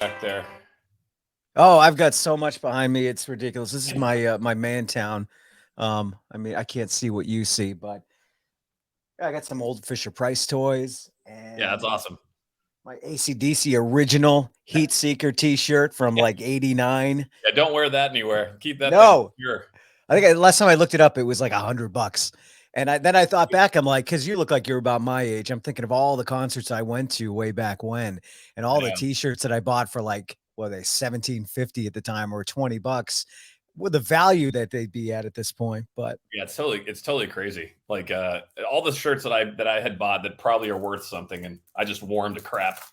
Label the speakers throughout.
Speaker 1: back there.
Speaker 2: Oh, I've got so much behind me. It's ridiculous. This is my man town. I mean, I can't see what you see, but I got some old Fisher Price toys
Speaker 1: Yeah,
Speaker 2: and
Speaker 1: that's awesome.
Speaker 2: my ACDC original Heat Seeker T-shirt from like '89.
Speaker 1: Yeah, don't wear that anywhere. Keep that thing
Speaker 2: No,
Speaker 1: secure.
Speaker 2: last time I looked it up, it was like $100. And then I thought back, I'm like, because you look like you're about my age. I'm thinking of all the concerts I went to way back when, and
Speaker 1: I
Speaker 2: all the
Speaker 1: know.
Speaker 2: T-shirts that I bought for like what they 17.50 at the time or $20, with the value that they'd be at this point. But
Speaker 1: Yeah, it's totally crazy. Like all the shirts that I had bought that probably are worth something, and I just wore them to crap.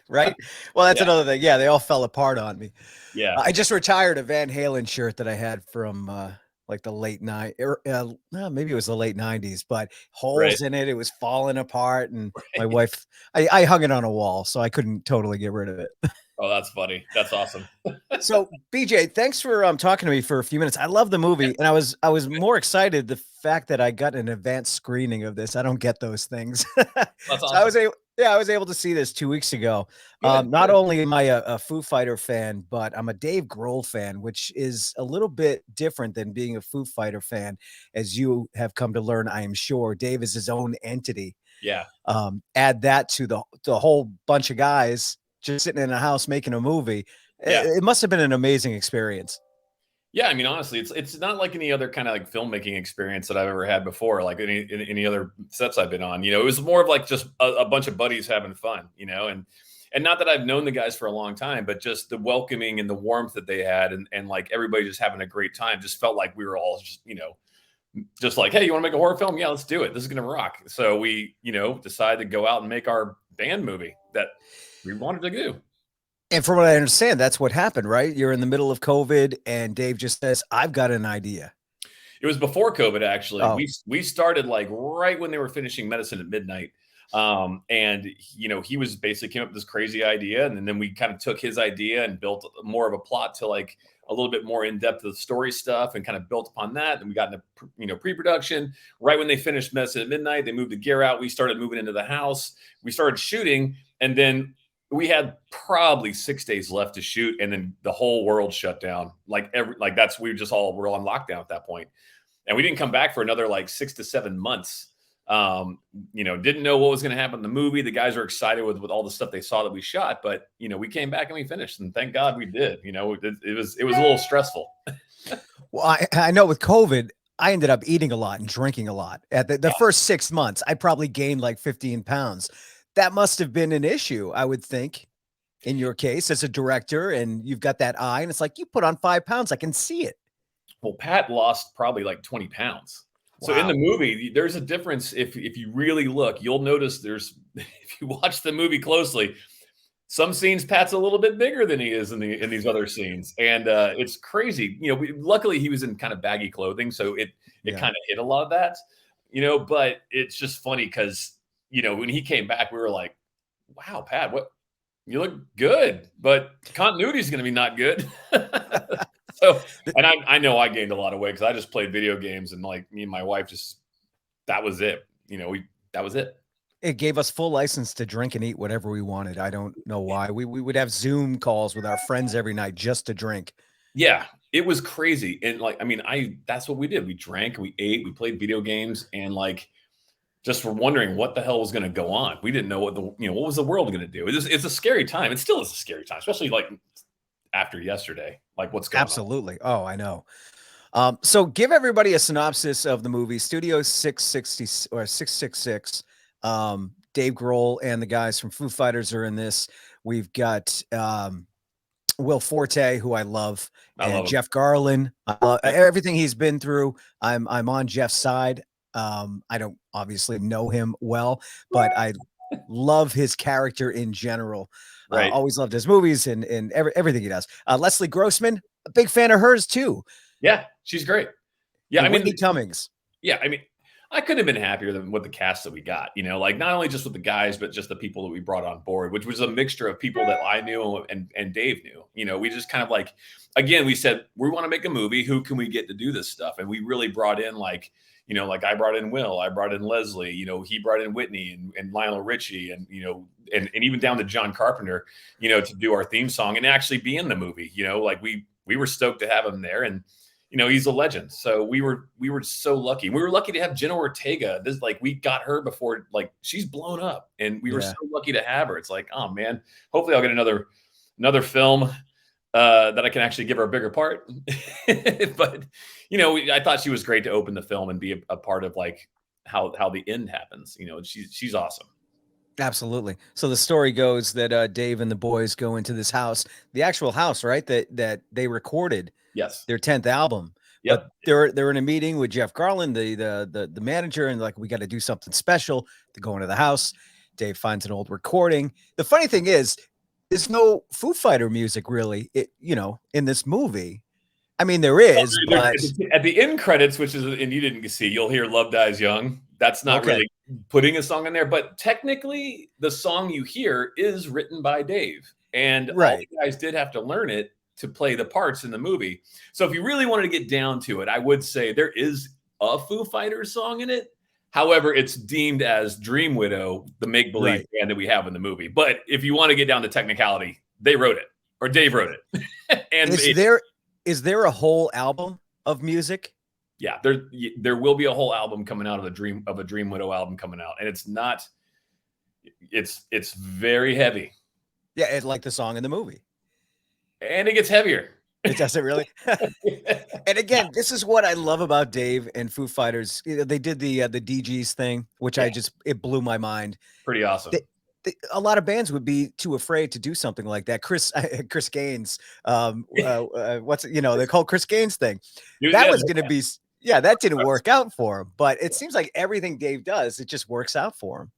Speaker 2: right, well, that's
Speaker 1: Yeah,
Speaker 2: another thing. Yeah, they all fell apart on me.
Speaker 1: yeah,
Speaker 2: I just retired a Van Halen shirt that I had from like the maybe it was the late '90s, but
Speaker 1: right.
Speaker 2: holes in it. It was falling apart, and my wife, I hung it on a wall, so I couldn't totally get rid of it.
Speaker 1: Oh, that's funny. That's awesome.
Speaker 2: So, BJ, thanks for talking to me for a few minutes. I love the movie, and I was more excited the fact that I got an advanced screening of this. I don't get those things,
Speaker 1: That's
Speaker 2: so I
Speaker 1: awesome.
Speaker 2: was able. Yeah, I was able to see this 2 weeks ago.
Speaker 1: Good,
Speaker 2: Not
Speaker 1: good.
Speaker 2: only am I a Foo Fighter fan, but I'm a Dave Grohl fan, which is a little bit different than being a Foo Fighter fan, as you have come to learn. I am sure Dave is his own entity.
Speaker 1: Yeah,
Speaker 2: Add that to the whole bunch of guys just sitting in a house making a movie.
Speaker 1: yeah.
Speaker 2: It must have been an amazing experience.
Speaker 1: Yeah, I mean, honestly, it's not like any other kind of like filmmaking experience that I've ever had before, like any other sets I've been on. It was more of like just a bunch of buddies having fun, and not that I've known the guys for a long time, but just the welcoming and the warmth that they had, and like everybody just having a great time. Just felt like we were all just like, hey, you want to make a horror film? Yeah, let's do it. This is gonna rock. So we, decided to go out and make our band movie that we wanted to do.
Speaker 2: And from what I understand, that's what happened, right? You're in the middle of COVID, and Dave just says, "I've got an idea."
Speaker 1: It was before COVID, actually.
Speaker 2: Oh,
Speaker 1: We started like right when they were finishing Medicine at Midnight, and he was basically came up with this crazy idea, and then we kind of took his idea and built more of a plot to like a little bit more in depth of the story stuff, and kind of built upon that. And we got into pre-production. Right when they finished Medicine at Midnight, they moved the gear out. We started moving into the house. We started shooting, and then we had probably 6 days left to shoot, and then the whole world shut down. We're all on lockdown at that point, and we didn't come back for another like 6 to 7 months. Didn't know what was going to happen in the movie. The guys were excited with all the stuff they saw that we shot, but we came back and we finished, and thank God we did. It was a little stressful.
Speaker 2: well, I know with COVID, I ended up eating a lot and drinking a lot. At the first 6 months, I probably gained like 15 pounds. That must have been an issue, I would think, in your case as a director, and you've got that eye, and it's like you put on 5 pounds. I can see it.
Speaker 1: Well, Pat lost probably like 20 pounds. So in the
Speaker 2: Wow.
Speaker 1: movie, there's a difference. If you really look, you'll notice if you watch the movie closely, some scenes Pat's a little bit bigger than he is in these other scenes, and it's crazy. Luckily he was in kind of baggy clothing, so it
Speaker 2: Yeah.
Speaker 1: kind of hit a lot of that. But it's just funny because when he came back, we were like, "Wow, Pat, what you look good, but continuity is going to be not good." So, and I know I gained a lot of weight because I just played video games, and like me and my wife just that was it. That was it.
Speaker 2: It gave us full license to drink and eat whatever we wanted. I don't know why. We would have Zoom calls with our friends every night just to drink.
Speaker 1: Yeah, it was crazy. And like, I mean, that's what we did. We drank, we ate, we played video games, and like just were wondering what the hell was going to go on. We didn't know what was the world going to do. It's a scary time. It still is a scary time, especially like after yesterday, like what's going on.
Speaker 2: Absolutely. Oh, I know. So give everybody a synopsis of the movie Studio 660 or 666. Dave Grohl and the guys from Foo Fighters are in this. We've got Will Forte, who I love,
Speaker 1: I
Speaker 2: and
Speaker 1: love him.
Speaker 2: Jeff Garlin.
Speaker 1: Yep.
Speaker 2: Everything he's been through, I'm on Jeff's side. I don't obviously know him well, but I love his character in general.
Speaker 1: Right.
Speaker 2: Always loved his movies and everything he does. Leslie Grossman, a big fan of hers too,
Speaker 1: Yeah, she's great. Yeah,
Speaker 2: and
Speaker 1: I mean,
Speaker 2: Whitney Cummings.
Speaker 1: yeah, I mean, I couldn't have been happier than with the cast that we got. Like not only just with the guys, but just the people that we brought on board, which was a mixture of people that I knew and Dave knew. We just kind of like, again, we said we want to make a movie. Who can we get to do this stuff? And we really brought in like, like I brought in Will, I brought in Leslie, he brought in Whitney and Lionel Richie, and and even down to John Carpenter, to do our theme song and actually be in the movie. Like we were stoked to have him there, and he's a legend. So we were so lucky. We were lucky to have Jenna Ortega. This, like, we got her before, like, she's blown up, and we were so lucky to have her. It's like, oh man, hopefully I'll get another film that I can actually give her a bigger part. But I thought she was great to open the film and be a part of, like, how the end happens. She's awesome.
Speaker 2: Absolutely. So the story goes that Dave and the boys go into this house, the actual house, right? That they recorded their 10th album.
Speaker 1: Yep.
Speaker 2: But they're in a meeting with Jeff Garland, the manager, and like, we got to do something special. To go into the house. Dave finds an old recording. The funny thing is, there's no Foo Fighter music really, in this movie. I mean, there is, but
Speaker 1: at the end credits, which is, and you didn't see, you'll hear "Love Dies Young." That's not really putting a song in there, but technically, the song you hear is written by Dave, and all the guys did have to learn it to play the parts in the movie. So, if you really wanted to get down to it, I would say there is a Foo Fighters song in it. However, it's deemed as Dream Widow, the make-believe band that we have in the movie. But if you want to get down to technicality, they wrote it, or Dave wrote it. And
Speaker 2: is there a whole album of music?
Speaker 1: Yeah, there will be a whole album coming out of a Dream Widow album coming out, and it's very heavy.
Speaker 2: Yeah, it's like the song in the movie,
Speaker 1: and it gets heavier.
Speaker 2: It doesn't really. And again, this is what I love about Dave and Foo Fighters. They did the DGs thing, which it blew my mind.
Speaker 1: Pretty awesome.
Speaker 2: A lot of bands would be too afraid to do something like that. Chris Gaines, what's they call Chris Gaines thing. That was going to be, that didn't work out for him. But it seems like everything Dave does, it just works out for him.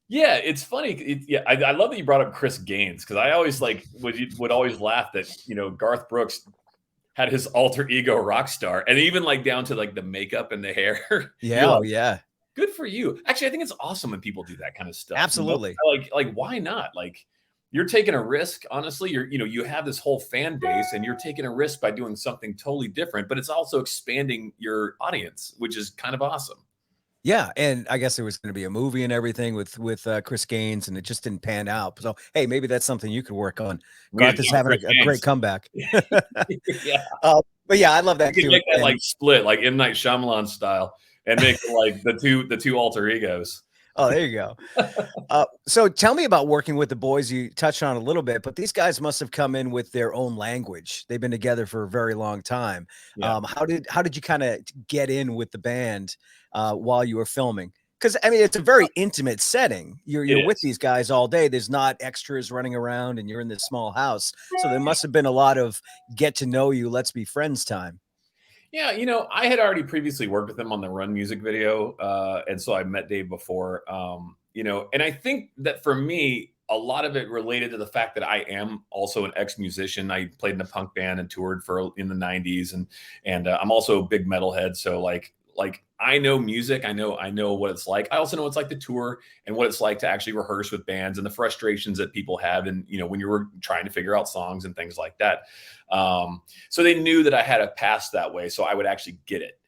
Speaker 1: Yeah, it's funny. I love that you brought up Chris Gaines, because I always would always laugh that Garth Brooks had his alter ego Rockstar, and even like down to like the makeup and the hair.
Speaker 2: Yeah.
Speaker 1: Good for you. Actually, I think it's awesome when people do that kind of stuff.
Speaker 2: Absolutely.
Speaker 1: Like why not? Like, you're taking a risk. Honestly, you have this whole fan base, and you're taking a risk by doing something totally different, but it's also expanding your audience, which is kind of awesome.
Speaker 2: Yeah, and I guess there was going to be a movie and everything with Chris Gaines, and it just didn't pan out. So, hey, maybe that's something you could work on. Garth is having a great comeback.
Speaker 1: Yeah.
Speaker 2: But yeah, I love that
Speaker 1: you
Speaker 2: too.
Speaker 1: Make that like split, like M. Night Shyamalan style, and make like the two alter egos.
Speaker 2: Oh, there you go. So tell me about working with the boys. You touched on a little bit, but these guys must have come in with their own language. They've been together for a very long time. Yeah. How did you kind of get in with the band while you were filming? Because I mean, it's a very intimate setting. You're with these guys all day. There's not extras running around, and you're in this small house. So there must have been a lot of get to know you, let's be friends time.
Speaker 1: Yeah, I had already previously worked with him on the Run music video, and so I met Dave before, and I think that for me, a lot of it related to the fact that I am also an ex-musician. I played in a punk band and toured in the 90s, and I'm also a big metalhead, so like I know music. I know what it's like. I also know what it's like to tour and what it's like to actually rehearse with bands and the frustrations that people have, and when you were trying to figure out songs and things like that. So they knew that I had a past that way, so I would actually get it.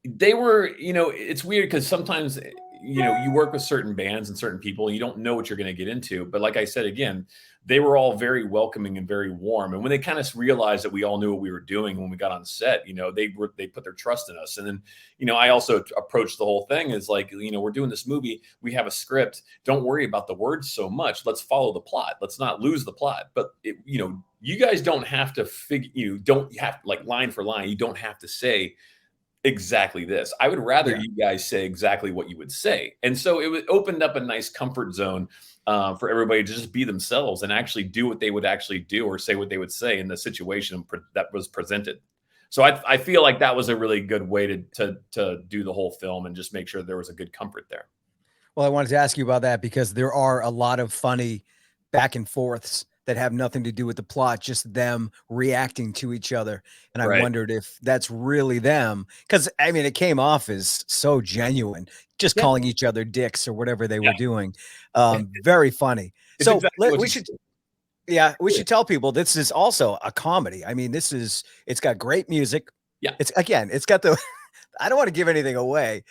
Speaker 1: They were, it's weird because sometimes, you work with certain bands and certain people, and you don't know what you're going to get into. But like I said, again, they were all very welcoming and very warm. And when they kind of realized that we all knew what we were doing when we got on set, they put their trust in us. And then, I also approached the whole thing as like, we're doing this movie. We have a script. Don't worry about the words so much. Let's follow the plot. Let's not lose the plot. But you guys don't have to you don't have, like, line for line, you don't have to say exactly this. I would rather you guys say exactly what you would say. And so it opened up a nice comfort zone for everybody to just be themselves and actually do what they would actually do, or say what they would say in the situation that was presented. So I feel like that was a really good way to do the whole film and just make sure there was a good comfort there.
Speaker 2: Well, I wanted to ask you about that because there are a lot of funny back and forths that have nothing to do with the plot, just them reacting to each other. And I wondered if that's really them. Because, I mean, it came off as so genuine, just calling each other dicks or whatever they were doing. Very funny.
Speaker 1: It's
Speaker 2: so
Speaker 1: exactly
Speaker 2: we should tell people this is also a comedy. I mean, it's got great music.
Speaker 1: Yeah.
Speaker 2: It's got I don't want to give anything away.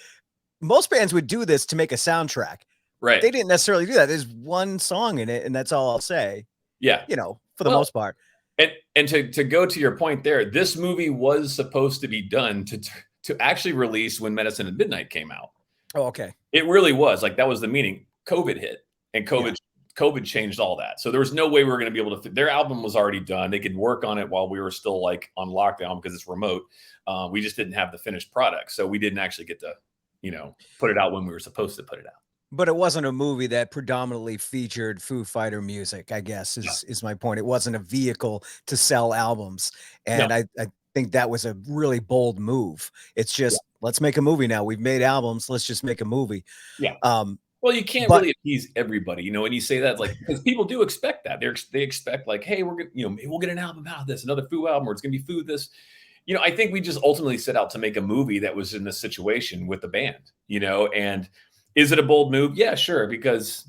Speaker 2: Most bands would do this to make a soundtrack.
Speaker 1: Right.
Speaker 2: They didn't necessarily do that. There's one song in it, and that's all I'll say,
Speaker 1: Yeah.
Speaker 2: for the
Speaker 1: Well,
Speaker 2: most part.
Speaker 1: and to go to your point there, this movie was supposed to be done to actually release when Medicine at Midnight came out.
Speaker 2: Oh, okay.
Speaker 1: It really was like that was the meaning. COVID hit, and COVID changed all that. So there was no way we were going to be able to. Their album was already done. They could work on it while we were still like on lockdown because it's remote. We just didn't have the finished product, so we didn't actually get to, put it out when we were supposed to put it out.
Speaker 2: But it wasn't a movie that predominantly featured Foo Fighter music, I guess, is my point. It wasn't a vehicle to sell albums. And
Speaker 1: No.
Speaker 2: I think that was a really bold move. It's
Speaker 1: Yeah.
Speaker 2: just, let's make a movie now. We've made albums. Let's just make a movie.
Speaker 1: Yeah. Well, you can't
Speaker 2: but
Speaker 1: really appease everybody, when you say that, like, because people do expect that. They expect like, hey, we're gonna, maybe we'll get an album out of this, another Foo album, or it's gonna be Foo this. I think we just ultimately set out to make a movie that was in this situation with the band, and is it a bold move? Yeah, sure, because,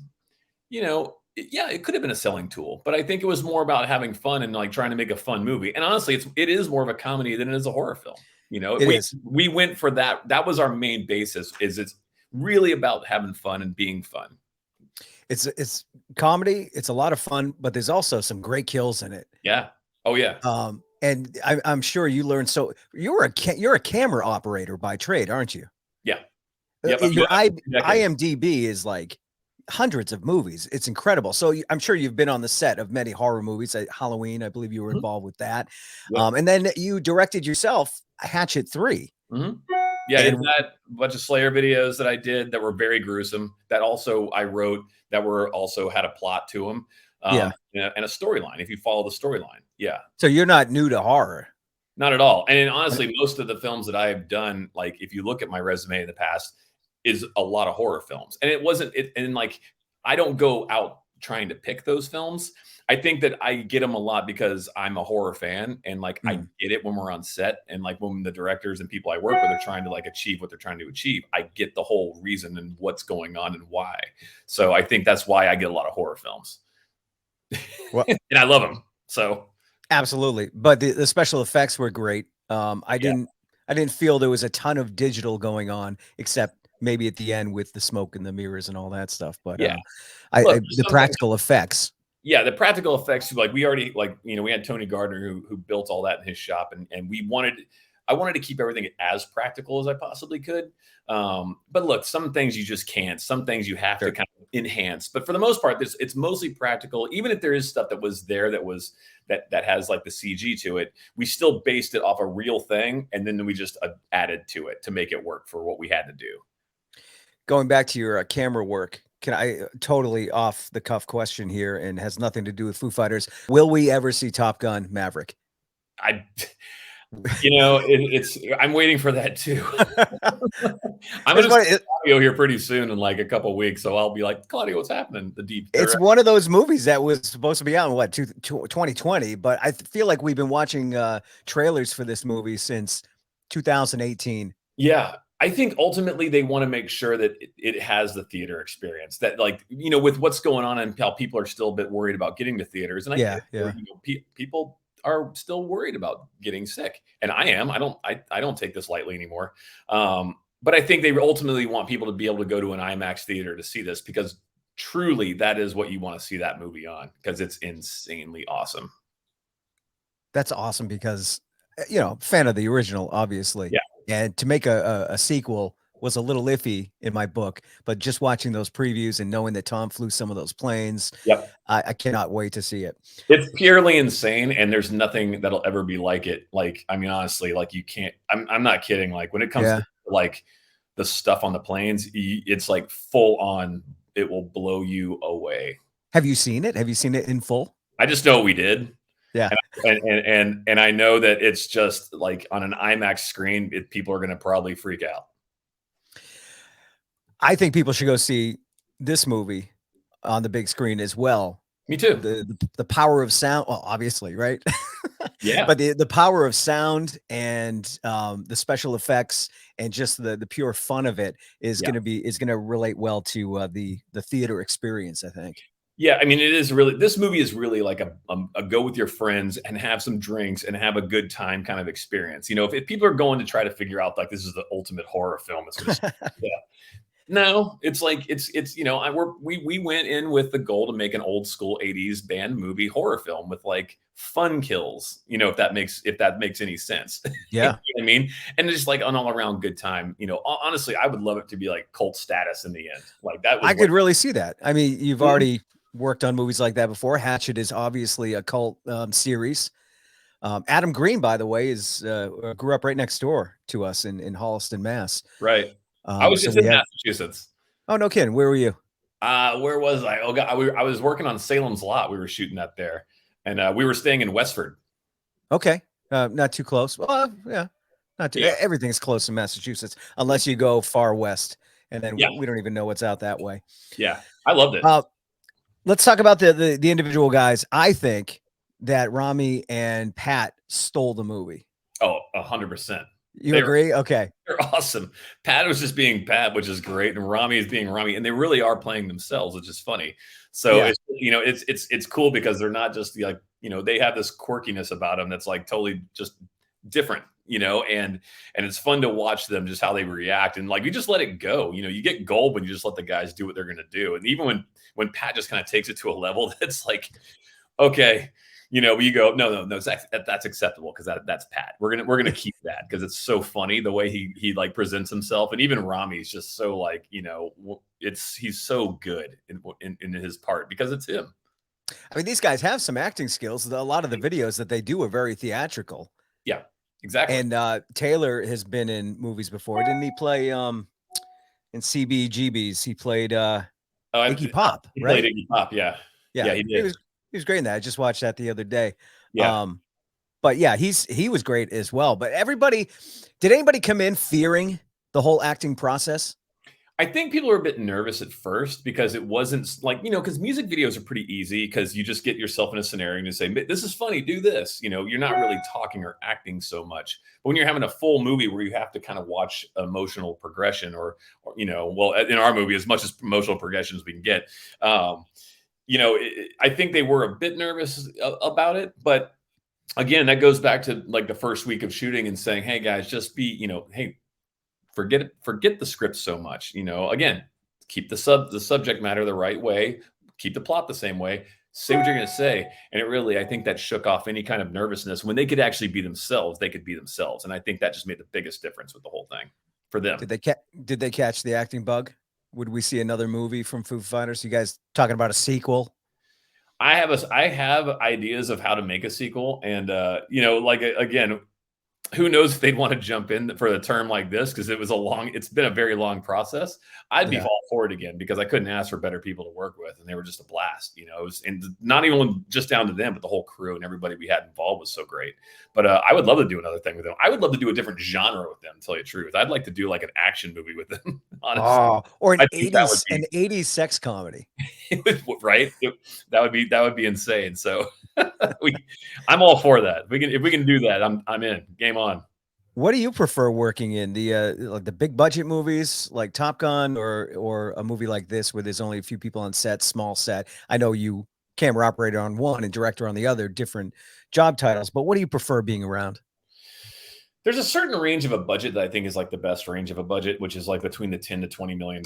Speaker 1: it could have been a selling tool, but I think it was more about having fun and like trying to make a fun movie. And honestly, it is more of a comedy than it is a horror film.
Speaker 2: it is.
Speaker 1: We went for that. That was our main basis. It's really about having fun and being fun.
Speaker 2: It's comedy. It's a lot of fun, but there's also some great kills in it.
Speaker 1: Yeah. Oh yeah.
Speaker 2: And I'm sure you learned. So you're a camera operator by trade, aren't you?
Speaker 1: Yeah.
Speaker 2: Yep. Your IMDb is like hundreds of movies. It's incredible. So I'm sure you've been on the set of many horror movies. Halloween, I believe you were involved with that. Yep. And then you directed yourself Hatchet III.
Speaker 1: Yeah, and that bunch of Slayer videos that I did that were very gruesome. That also I wrote that were also had a plot to them. And a storyline. If you follow the storyline, yeah.
Speaker 2: So you're not new to horror.
Speaker 1: Not at all. And honestly, most of the films that I have done, like if you look at my resume in the past, is a lot of horror films. And it wasn't and like I don't go out trying to pick those films. I think that I get them a lot because I'm a horror fan, and like I get it when we're on set, and like when the directors and people I work with are trying to like achieve what they're trying to achieve. I get the whole reason and what's going on and why. So I think that's why I get a lot of horror films. Well, and I love them. So
Speaker 2: absolutely. But the special effects were great. I didn't feel there was a ton of digital going on, except maybe at the end with the smoke and the mirrors and all that stuff. But the practical effects.
Speaker 1: Yeah, the practical effects, like we already we had Tony Gardner who built all that in his shop, and I wanted to keep everything as practical as I possibly could. But look, some things you just can't. Some things you have to kind of enhance. But for the most part, it's mostly practical. Even if there is stuff that was there that has like the CG to it, we still based it off a real thing, and then we just added to it to make it work for what we had to do.
Speaker 2: Going back to your camera work, can I totally off the cuff question here, and has nothing to do with Foo Fighters? Will we ever see Top Gun Maverick?
Speaker 1: I'm waiting for that too. I'm going to Claudio here pretty soon in like a couple of weeks. So I'll be like, Claudio, what's happening?
Speaker 2: It's one of those movies that was supposed to be out in 2020, but I feel like we've been watching trailers for this movie since 2018.
Speaker 1: Yeah. I think ultimately they want to make sure that it has the theater experience that with what's going on and how people are still a bit worried about getting to theaters. And people are still worried about getting sick. And I am. I don't take this lightly anymore. But I think they ultimately want people to be able to go to an IMAX theater to see this, because truly that is what you want to see that movie on, because it's insanely awesome.
Speaker 2: That's awesome because, fan of the original, obviously.
Speaker 1: Yeah.
Speaker 2: And to make a sequel was a little iffy in my book, but just watching those previews and knowing that Tom flew some of those planes, I cannot wait to see it.
Speaker 1: It's purely insane, and there's nothing that'll ever be like it. Like, I mean, honestly, like you can't. I'm not kidding. Like when it comes to like the stuff on the planes, it's like full on. It will blow you away.
Speaker 2: Have you seen it? Have you seen it in full?
Speaker 1: I just know we did.
Speaker 2: Yeah.
Speaker 1: And I know that it's just like on an IMAX screen, people are going to probably freak out.
Speaker 2: I think people should go see this movie on the big screen as well.
Speaker 1: Me too.
Speaker 2: The power of sound, well, obviously, right?
Speaker 1: Yeah.
Speaker 2: But the power of sound and the special effects and just the pure fun of it is going to relate well to the theater experience, I think.
Speaker 1: Yeah, I mean, it is really this movie is really like a go with your friends and have some drinks and have a good time kind of experience. You know, if people are going to try to figure out like this is the ultimate horror film, it's gonna yeah. No, it's like it's you know, we went in with the goal to make an old school 80s band movie horror film with like fun kills, you know, if that makes any sense. You know
Speaker 2: Yeah.
Speaker 1: what I mean? And just like an all around good time. You know, honestly, I would love it to be like cult status in the end. Like that was
Speaker 2: I
Speaker 1: what
Speaker 2: could really see that. I mean, you've
Speaker 1: Mhm.
Speaker 2: already worked on movies like that before. Hatchet is obviously a cult series. Adam Green, by the way, is grew up right next door to us in Holliston, Mass.
Speaker 1: Right. I was
Speaker 2: So
Speaker 1: just
Speaker 2: we
Speaker 1: in
Speaker 2: have.
Speaker 1: Massachusetts.
Speaker 2: Oh, no kidding. Where were you?
Speaker 1: Where was I? Oh god, I was working on Salem's Lot. We were shooting that there, and we were staying in Westford.
Speaker 2: Okay, not too close. Well, yeah, not too.
Speaker 1: Yeah,
Speaker 2: Everything's close in Massachusetts,
Speaker 1: yeah,
Speaker 2: unless you go far west, and then
Speaker 1: yeah,
Speaker 2: we don't even know what's out that way.
Speaker 1: yeah. I loved it.
Speaker 2: Uh, let's talk about the individual guys. I think that Rami and Pat stole the movie.
Speaker 1: Oh, 100%.
Speaker 2: You
Speaker 1: They were
Speaker 2: agree? Okay.
Speaker 1: they're awesome. Pat was just being Pat, which is great, and Rami is being Rami, and they really are playing themselves, which is funny. So
Speaker 2: Yeah.
Speaker 1: it's you know it's cool because they're not just like you know they have this quirkiness about them that's like totally just different, you know, and it's fun to watch them just how they react and like you just let it go. You know, you get gold when you just let the guys do what they're gonna do, and even when Pat just kind of takes it to a level that's like okay, you know, you go, no, that's acceptable because that's Pat. We're gonna keep that because it's so funny the way he like presents himself, and even Rami's just so like you know, he's so good in his part because it's him.
Speaker 2: I mean, these guys have some acting skills. A lot of the videos that they do are very theatrical.
Speaker 1: Yeah, exactly.
Speaker 2: And Taylor has been in movies before. Didn't he play in CBGBs? He played
Speaker 1: Oh,
Speaker 2: Iggy Pop,
Speaker 1: he played
Speaker 2: right?
Speaker 1: Iggy Pop. Yeah,
Speaker 2: Yeah,
Speaker 1: yeah, he did.
Speaker 2: he was great in that. I just watched that the other day.
Speaker 1: Yeah,
Speaker 2: Um, but yeah, he was great as well. But everybody, did anybody come in fearing the whole acting process?
Speaker 1: I think people are a bit nervous at first because it wasn't like, you know, because music videos are pretty easy because you just get yourself in a scenario and you say, this is funny, do this. You know, you're not really talking or acting so much. But when you're having a full movie where you have to kind of watch emotional progression or you know, well, in our movie, as much as emotional progression as we can get, you know, I think they were a bit nervous about it. But again, that goes back to like the first week of shooting and saying, hey guys, just be, you know, hey, forget the script so much, you know, again, keep the subject matter the right way, keep the plot the same way, say what you're going to say, and it really I think that shook off any kind of nervousness when they could actually be themselves. They could be themselves, and I think that just made the biggest difference with the whole thing for them.
Speaker 2: Did they catch the acting bug? Would we see another movie from Foo Fighters? You guys talking about a sequel?
Speaker 1: I have ideas of how to make a sequel, and you know, like again, who knows if they'd want to jump in for a term like this because it's been a very long process. I'd be
Speaker 2: Yeah.
Speaker 1: all for it again because I couldn't ask for better people to work with, and they were just a blast. You know, it was and not even just down to them, but the whole crew and everybody we had involved was so great. But I would love to do another thing with them. I would love to do a different genre with them. To tell you the truth, I'd like to do like an action movie with them. Honestly,
Speaker 2: Oh, or
Speaker 1: I think that would
Speaker 2: an
Speaker 1: be
Speaker 2: 80s sex comedy.
Speaker 1: right. That would be insane. So I'm all for that. If we can do that, I'm in. Game on.
Speaker 2: What do you prefer working in? The like the big budget movies like Top Gun or a movie like this where there's only a few people on set, small set? I know you camera operator on one and director on the other, different job titles, but what do you prefer being around?
Speaker 1: There's a certain range of a budget that I think is like the best range of a budget, which is like between the 10 to $20 million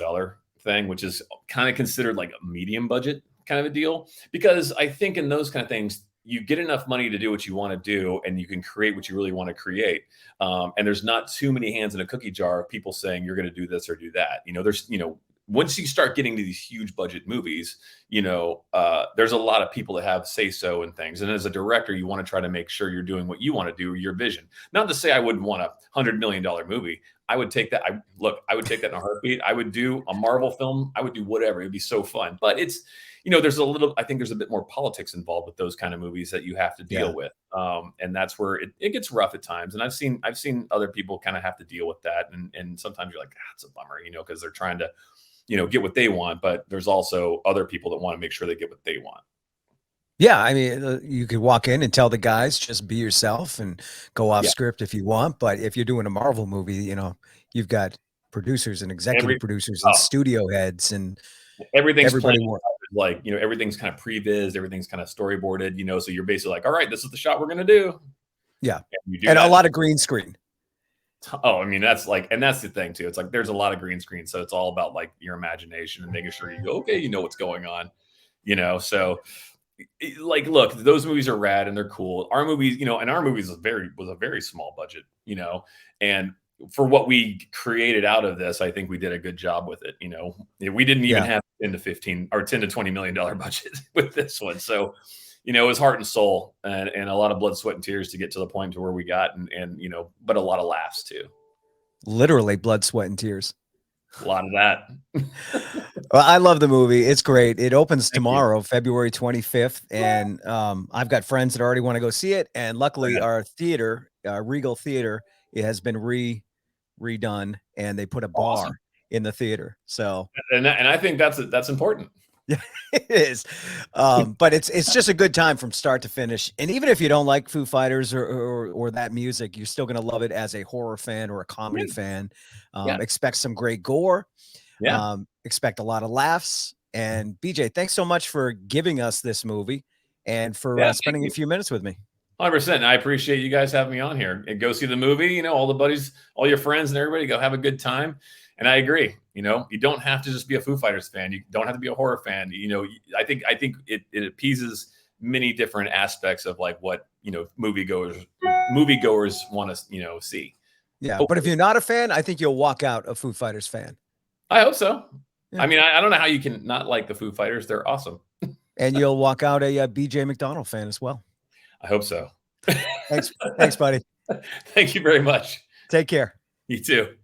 Speaker 1: thing, which is kind of considered like a medium budget kind of a deal. Because I think in those kind of things, you get enough money to do what you want to do, and you can create what you really want to create. And there's not too many hands in a cookie jar of people saying you're going to do this or do that. You know, there's you know once you start getting to these huge budget movies, you know, there's a lot of people that have say so in things. And as a director, you want to try to make sure you're doing what you want to do, your vision. Not to say I wouldn't want $100 million movie. I would take that. I would take that in a heartbeat. I would do a Marvel film. I would do whatever. It'd be so fun. But it's, you know, I think there's a bit more politics involved with those kind of movies that you have to
Speaker 2: Yeah.
Speaker 1: deal with. And that's where it gets rough at times. And I've seen other people kind of have to deal with that. And sometimes you're like, ah, it's a bummer, you know, because they're trying to, you know, get what they want, but there's also other people that want to make sure they get what they want.
Speaker 2: Yeah, I mean, you could walk in and tell the guys just be yourself and go off
Speaker 1: Yeah.
Speaker 2: script if you want, but if you're doing a Marvel movie, you know, you've got producers and executive
Speaker 1: Every
Speaker 2: producers and
Speaker 1: oh,
Speaker 2: studio heads and
Speaker 1: everything's playing
Speaker 2: everybody more.
Speaker 1: like, everything's kind of previs, everything's kind of storyboarded, so you're basically like, all right, this is the shot we're going to do.
Speaker 2: Yeah.
Speaker 1: And you do
Speaker 2: And a
Speaker 1: that.
Speaker 2: lot of green screen.
Speaker 1: Oh, I mean, that's the thing too. It's like, there's a lot of green screen. So it's all about like your imagination and making sure you go, okay, you know what's going on, so like, look, those movies are rad and they're cool. Our movies, and our movies was a very small budget, and for what we created out of this, I think we did a good job with it. We didn't even have 10 to 15 or $10 to $20 million budget with this one. So, it was heart and soul and a lot of blood, sweat, and tears to get to the point to where we got, and but a lot of laughs too.
Speaker 2: Literally blood, sweat, and tears.
Speaker 1: A lot of that.
Speaker 2: Well, I love the movie. It's great. It opens tomorrow, February 25th. And I've got friends that already want to go see it. And luckily our theater, Regal Theater, it has been redone, and they put a bar in the theater. So,
Speaker 1: and I think that's important.
Speaker 2: Yeah, it is. But it's just a good time from start to finish. And even if you don't like Foo Fighters or that music, you're still going to love it as a horror fan or a comedy fan. Expect some great gore. Expect a lot of laughs. And BJ, thanks so much for giving us this movie and for spending a few minutes with me.
Speaker 1: 100%. I appreciate you guys having me on here. And go see the movie, all the buddies, all your friends and everybody, go have a good time. And I agree, you don't have to just be a Foo Fighters fan. You don't have to be a horror fan. I think it appeases many different aspects of like what, moviegoers want to, see.
Speaker 2: Yeah. Hopefully. But if you're not a fan, I think you'll walk out a Foo Fighters fan.
Speaker 1: I hope so. Yeah. I mean, I don't know how you can not like the Foo Fighters. They're awesome.
Speaker 2: And you'll walk out a BJ McDonnell fan as well.
Speaker 1: I hope so.
Speaker 2: Thanks, buddy.
Speaker 1: Thank you very much.
Speaker 2: Take care.
Speaker 1: You too.